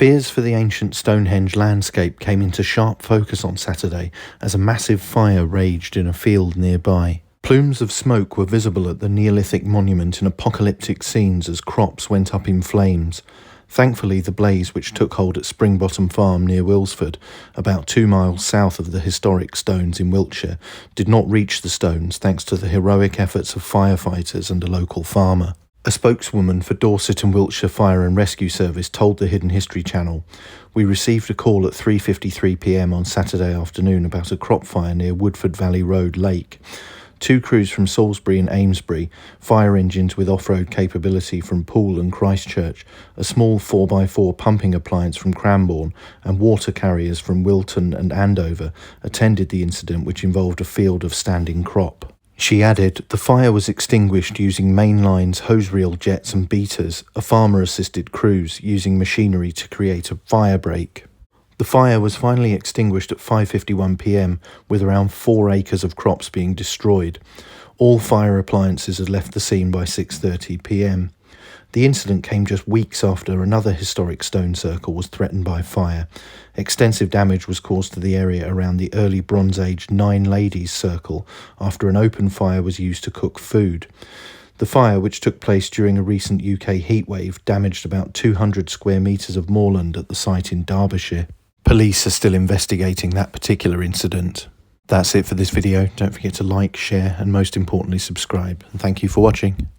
Fears for the ancient Stonehenge landscape came into sharp focus on Saturday as a massive fire raged in a field nearby. Plumes of smoke were visible at the Neolithic monument in apocalyptic scenes as crops went up in flames. Thankfully, the blaze, which took hold at Springbottom Farm near Wilsford, about 2 miles south of the historic Stones in Wiltshire, did not reach the stones thanks to the heroic efforts of firefighters and a local farmer. A spokeswoman for Dorset and Wiltshire Fire and Rescue Service told the Hidden History channel, "We received a call at 3:53 p.m. on Saturday afternoon about a crop fire near Woodford Valley Road Lake. 2 crews from Salisbury and Amesbury, fire engines with off-road capability from Poole and Christchurch, a small 4x4 pumping appliance from Cranbourne, and water carriers from Wilton and Andover attended the incident, which involved a field of standing crop." She added, "The fire was extinguished using main lines, hose reel jets and beaters. A farmer assisted crews using machinery to create a fire break." The fire was finally extinguished at 5:51 p.m, with around 4 acres of crops being destroyed. All fire appliances had left the scene by 6:30 p.m. The incident came just weeks after another historic stone circle was threatened by fire. Extensive damage was caused to the area around the early Bronze Age Nine Ladies Circle after an open fire was used to cook food. The fire, which took place during a recent UK heatwave, damaged about 200 square metres of moorland at the site in Derbyshire. Police are still investigating that particular incident. That's it for this video. Don't forget to like, share and most importantly subscribe. And thank you for watching.